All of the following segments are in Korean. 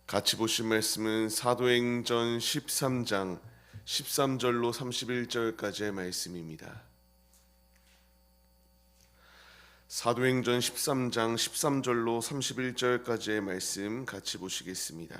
같이 보신 말씀은 사도행전 13장 13절로 31절까지의 말씀입니다. 사도행전 13장 13절로 31절까지의 말씀 같이 보시겠습니다.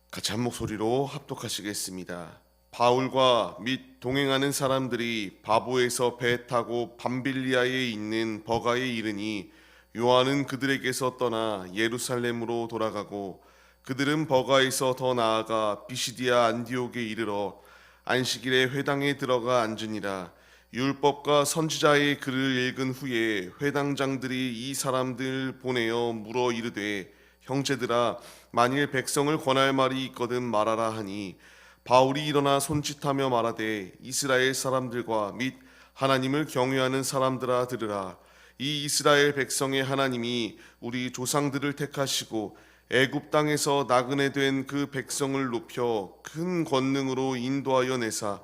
같이 한 목소리로 합독하시겠습니다. 바울과 및 동행하는 사람들이 바보에서 배 타고 밤빌리아에 있는 버가에 이르니 요한은 그들에게서 떠나 예루살렘으로 돌아가고 그들은 버가에서 더 나아가 비시디아 안디옥에 이르러 안식일에 회당에 들어가 앉으니라. 율법과 선지자의 글을 읽은 후에 회당장들이 이 사람들 보내어 물어 이르되 형제들아 만일 백성을 권할 말이 있거든 말하라 하니 바울이 일어나 손짓하며 말하되 이스라엘 사람들과 및 하나님을 경외하는 사람들아 들으라. 이 이스라엘 백성의 하나님이 우리 조상들을 택하시고 애굽 땅에서 나그네 된 그 백성을 높여 큰 권능으로 인도하여 내사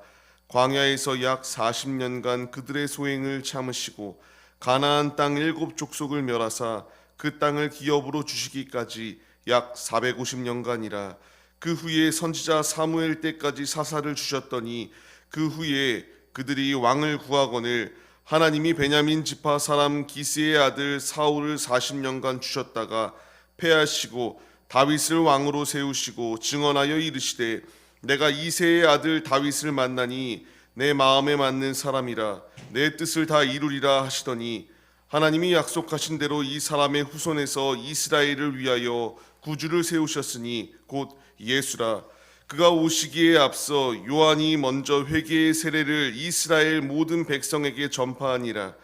광야에서 약 40년간 그들의 소행을 참으시고 가나안 땅 7족속을 멸하사 그 땅을 기업으로 주시기까지 약 450년간이라. 그 후에 선지자 사무엘 때까지 사사를 주셨더니 그 후에 그들이 왕을 구하거늘 하나님이 베냐민 지파 사람 기스의 아들 사울을 40년간 주셨다가 패하시고 다윗을 왕으로 세우시고 증언하여 이르시되 내가 이새의 아들 다윗을 만나니 내 마음에 맞는 사람이라 내 뜻을 다 이루리라 하시더니 하나님이 약속하신 대로 이 사람의 후손에서 이스라엘을 위하여 구주를 세우셨으니 곧 예수라. 그가 오시기에 앞서 요한이 먼저 회개의 세례를 이스라엘 모든 백성에게 전파하니라.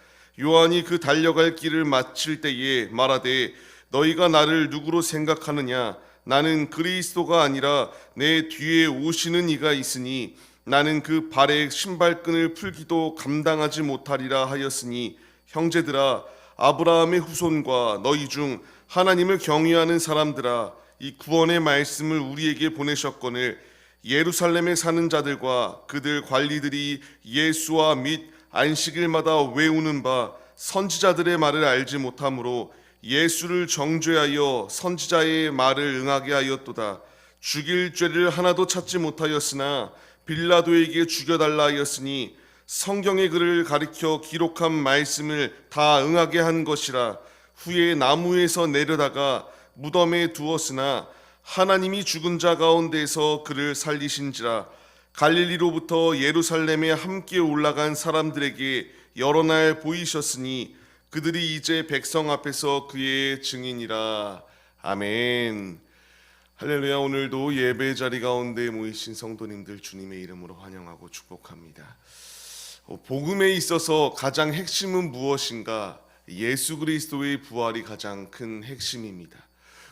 요한이 그 달려갈 길을 마칠 때에 말하되 너희가 나를 누구로 생각하느냐? 나는 그리스도가 아니라 내 뒤에 오시는 이가 있으니 나는 그 발의 신발끈을 풀기도 감당하지 못하리라 하였으니 형제들아 아브라함의 후손과 너희 중 하나님을 경외하는 사람들아 이 구원의 말씀을 우리에게 보내셨거늘 예루살렘에 사는 자들과 그들 관리들이 예수와 및 안식일마다 외우는 바 선지자들의 말을 알지 못하므로 예수를 정죄하여 선지자의 말을 응하게 하였도다. 죽일 죄를 하나도 찾지 못하였으나 빌라도에게 죽여달라 하였으니 성경의 글을 가리켜 기록한 말씀을 다 응하게 한 것이라. 후에 나무에서 내려다가 무덤에 두었으나 하나님이 죽은 자 가운데서 그를 살리신지라. 갈릴리로부터 예루살렘에 함께 올라간 사람들에게 여러 날 보이셨으니 그들이 이제 백성 앞에서 그의 증인이라. 아멘. 할렐루야. 오늘도 예배 자리 가운데 모이신 성도님들 주님의 이름으로 환영하고 축복합니다. 복음에 있어서 가장 핵심은 무엇인가? 예수 그리스도의 부활이 가장 큰 핵심입니다.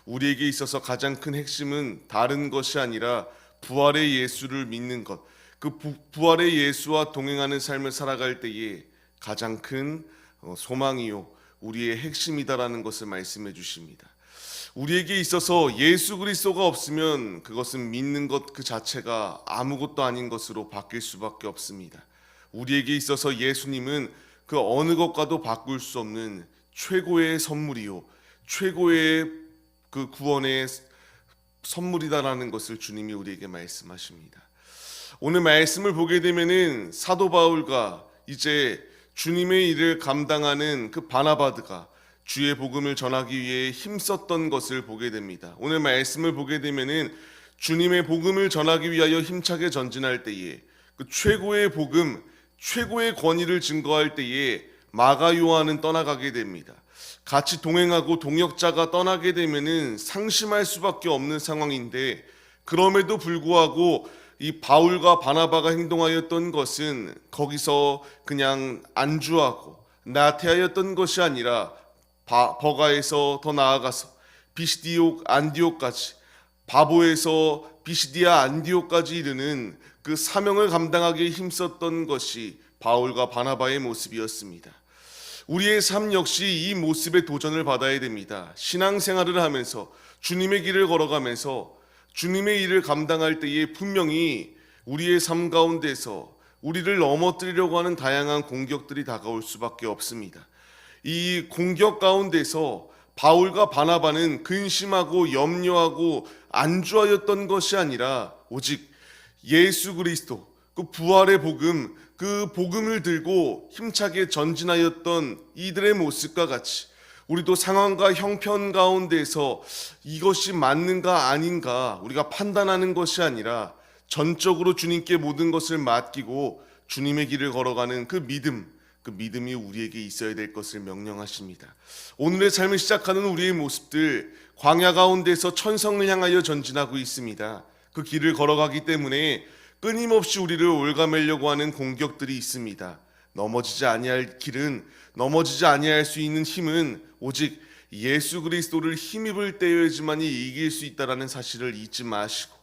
우리에게 있어서 가장 큰 핵심은 다른 것이 아니라 부활의 예수를 믿는 것. 그 부활의 예수와 동행하는 삶을 살아갈 때에 가장 큰 소망이요 우리의 핵심이다라는 것을 말씀해 주십니다. 우리에게 있어서 예수 그리스도가 없으면 그것은 믿는 것 그 자체가 아무것도 아닌 것으로 바뀔 수밖에 없습니다. 우리에게 있어서 예수님은 그 어느 것과도 바꿀 수 없는 최고의 선물이요 최고의 그 구원의 선물이다라는 것을 주님이 우리에게 말씀하십니다. 오늘 말씀을 보게 되면은 사도 바울과 이제 주님의 일을 감당하는 그 바나바드가 주의 복음을 전하기 위해 힘썼던 것을 보게 됩니다. 오늘 말씀을 보게 되면은 주님의 복음을 전하기 위하여 힘차게 전진할 때에 그 최고의 복음, 최고의 권위를 증거할 때에 마가 요한은 떠나가게 됩니다. 같이 동행하고 동역자가 떠나게 되면은 상심할 수밖에 없는 상황인데 그럼에도 불구하고 이 바울과 바나바가 행동하였던 것은 거기서 그냥 안주하고 나태하였던 것이 아니라 버가에서 더 나아가서 비시디옥 안디옥까지 바보에서 비시디아 안디옥까지 이르는 그 사명을 감당하기에 힘썼던 것이 바울과 바나바의 모습이었습니다. 우리의 삶 역시 이 모습의 도전을 받아야 됩니다. 신앙생활을 하면서 주님의 길을 걸어가면서 주님의 일을 감당할 때에 분명히 우리의 삶 가운데서 우리를 넘어뜨리려고 하는 다양한 공격들이 다가올 수밖에 없습니다. 이 공격 가운데서 바울과 바나바는 근심하고 염려하고 안주하였던 것이 아니라 오직 예수 그리스도 그 부활의 복음, 그 복음을 들고 힘차게 전진하였던 이들의 모습과 같이 우리도 상황과 형편 가운데서 이것이 맞는가 아닌가 우리가 판단하는 것이 아니라 전적으로 주님께 모든 것을 맡기고 주님의 길을 걸어가는 그 믿음이 우리에게 있어야 될 것을 명령하십니다. 오늘의 삶을 시작하는 우리의 모습들, 광야 가운데서 천성을 향하여 전진하고 있습니다. 그 길을 걸어가기 때문에 끊임없이 우리를 올가매려고 하는 공격들이 있습니다. 넘어지지 아니할 길은, 넘어지지 아니할 수 있는 힘은 오직 예수 그리스도를 힘입을 때여야지만이 이길 수 있다는 사실을 잊지 마시고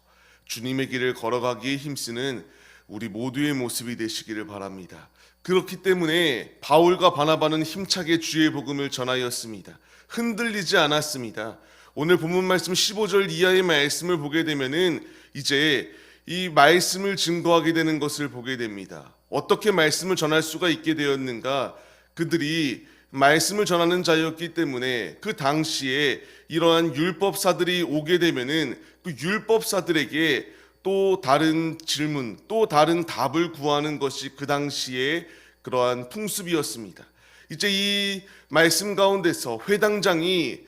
주님의 길을 걸어가기에 힘쓰는 우리 모두의 모습이 되시기를 바랍니다. 그렇기 때문에 바울과 바나바는 힘차게 주의 복음을 전하였습니다. 흔들리지 않았습니다. 오늘 본문 말씀 15절 이하의 말씀을 보게 되면은 이제 이 말씀을 증거하게 되는 것을 보게 됩니다. 어떻게 말씀을 전할 수가 있게 되었는가? 그들이 말씀을 전하는 자였기 때문에 그 당시에 이러한 율법사들이 오게 되면은 그 율법사들에게 또 다른 질문, 또 다른 답을 구하는 것이 그 당시에 그러한 풍습이었습니다. 이제 이 말씀 가운데서 회당장이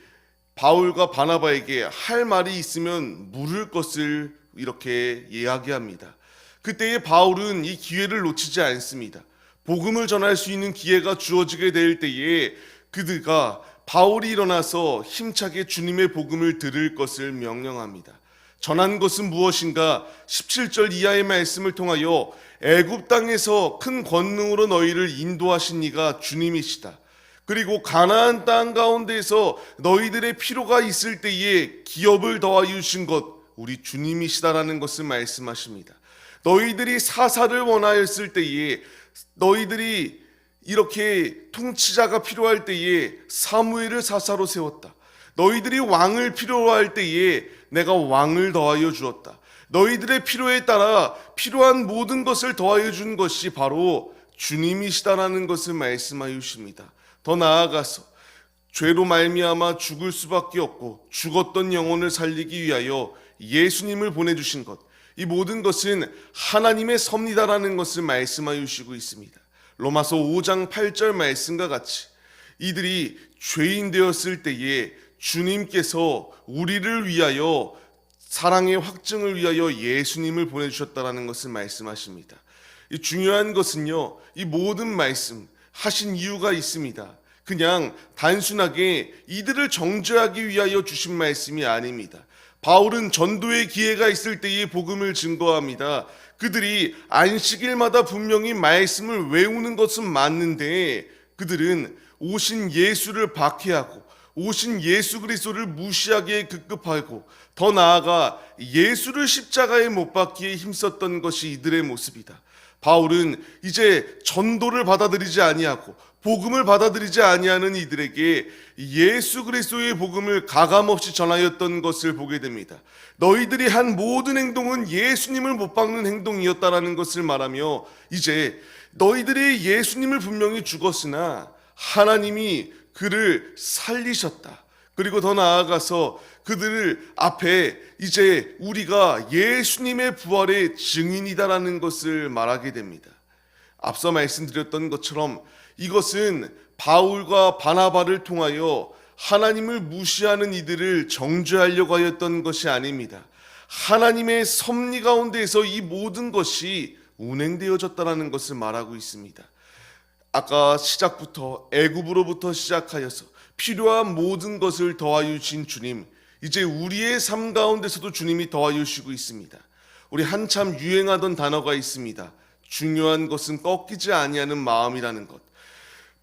바울과 바나바에게 할 말이 있으면 물을 것을 이렇게 이야기합니다. 그때에 바울은 이 기회를 놓치지 않습니다. 복음을 전할 수 있는 기회가 주어지게 될 때에 그들과 바울이 일어나서 힘차게 주님의 복음을 들을 것을 명령합니다. 전한 것은 무엇인가? 17절 이하의 말씀을 통하여 애굽 땅에서 큰 권능으로 너희를 인도하신 이가 주님이시다. 그리고 가나안 땅 가운데에서 너희들의 필요가 있을 때에 기업을 더하여 주신 것 우리 주님이시다라는 것을 말씀하십니다. 너희들이 사사를 원하였을 때에 너희들이 이렇게 통치자가 필요할 때에 사무엘을 사사로 세웠다. 너희들이 왕을 필요로 할 때에 내가 왕을 더하여 주었다. 너희들의 필요에 따라 필요한 모든 것을 더하여 준 것이 바로 주님이시다라는 것을 말씀하여 주십니다. 더 나아가서 죄로 말미암아 죽을 수밖에 없고 죽었던 영혼을 살리기 위하여 예수님을 보내주신 것, 이 모든 것은 하나님의 섭리다라는 것을 말씀하여 주시고 있습니다. 로마서 5장 8절 말씀과 같이 이들이 죄인 되었을 때에 주님께서 우리를 위하여 사랑의 확증을 위하여 예수님을 보내주셨다라는 것을 말씀하십니다. 이 중요한 것은요, 이 모든 말씀 하신 이유가 있습니다. 그냥 단순하게 이들을 정죄하기 위하여 주신 말씀이 아닙니다. 바울은 전도의 기회가 있을 때에 복음을 증거합니다. 그들이 안식일마다 분명히 말씀을 외우는 것은 맞는데 그들은 오신 예수를 박해하고 오신 예수 그리스도를 무시하기에 급급하고 더 나아가 예수를 십자가에 못 박기에 힘썼던 것이 이들의 모습이다. 바울은 이제 전도를 받아들이지 아니하고 복음을 받아들이지 아니하는 이들에게 예수 그리스도의 복음을 가감없이 전하였던 것을 보게 됩니다. 너희들이 한 모든 행동은 예수님을 못 박는 행동이었다라는 것을 말하며 이제 너희들이 예수님을 분명히 죽었으나 하나님이 그를 살리셨다. 그리고 더 나아가서 그들 앞에 이제 우리가 예수님의 부활의 증인이다라는 것을 말하게 됩니다. 앞서 말씀드렸던 것처럼 이것은 바울과 바나바를 통하여 하나님을 무시하는 이들을 정죄하려고 하였던 것이 아닙니다. 하나님의 섭리 가운데에서 이 모든 것이 운행되어졌다라는 것을 말하고 있습니다. 아까 시작부터 애굽으로부터 시작하여서 필요한 모든 것을 더하여 주신 주님, 이제 우리의 삶 가운데서도 주님이 더하여 주시고 있습니다. 우리 한참 유행하던 단어가 있습니다. 중요한 것은 꺾이지 아니하는 마음이라는 것.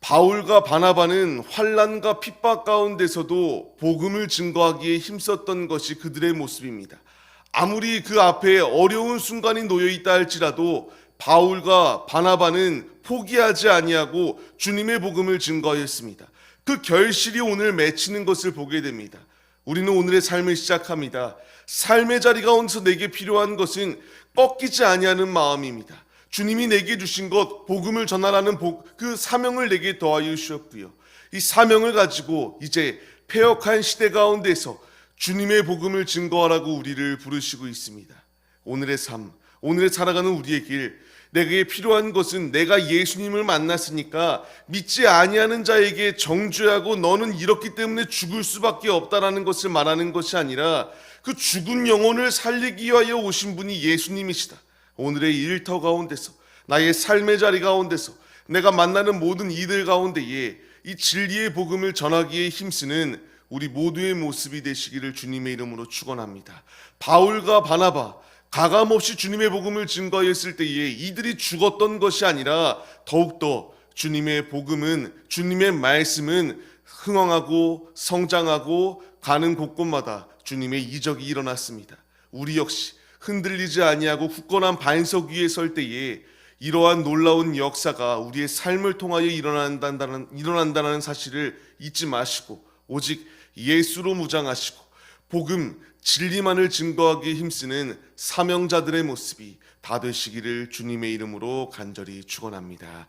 바울과 바나바는 환난과 핍박 가운데서도 복음을 증거하기에 힘썼던 것이 그들의 모습입니다. 아무리 그 앞에 어려운 순간이 놓여 있다 할지라도 바울과 바나바는 포기하지 아니하고 주님의 복음을 증거하였습니다. 그 결실이 오늘 맺히는 것을 보게 됩니다. 우리는 오늘의 삶을 시작합니다. 삶의 자리 가운데서 내게 필요한 것은 꺾이지 아니하는 마음입니다. 주님이 내게 주신 것, 복음을 전하라는 그 사명을 내게 더하여 주셨고요. 이 사명을 가지고 이제 패역한 시대 가운데서 주님의 복음을 증거하라고 우리를 부르시고 있습니다. 오늘의 삶, 오늘의 살아가는 우리의 길, 내게 필요한 것은 내가 예수님을 만났으니까 믿지 아니하는 자에게 정죄하고 너는 이렇기 때문에 죽을 수밖에 없다라는 것을 말하는 것이 아니라 그 죽은 영혼을 살리기 위하여 오신 분이 예수님이시다. 오늘의 일터 가운데서, 나의 삶의 자리 가운데서, 내가 만나는 모든 이들 가운데에 이 진리의 복음을 전하기에 힘쓰는 우리 모두의 모습이 되시기를 주님의 이름으로 축원합니다. 바울과 바나바 가감없이 주님의 복음을 증거했을 때에 이들이 죽었던 것이 아니라 더욱더 주님의 복음은, 주님의 말씀은 흥왕하고 성장하고 가는 곳곳마다 주님의 이적이 일어났습니다. 우리 역시 흔들리지 아니하고 굳건한 반석 위에 설 때에 이러한 놀라운 역사가 우리의 삶을 통하여 일어난다는 사실을 잊지 마시고 오직 예수로 무장하시고 복음, 진리만을 증거하기에 힘쓰는 사명자들의 모습이 다 되시기를 주님의 이름으로 간절히 축원합니다.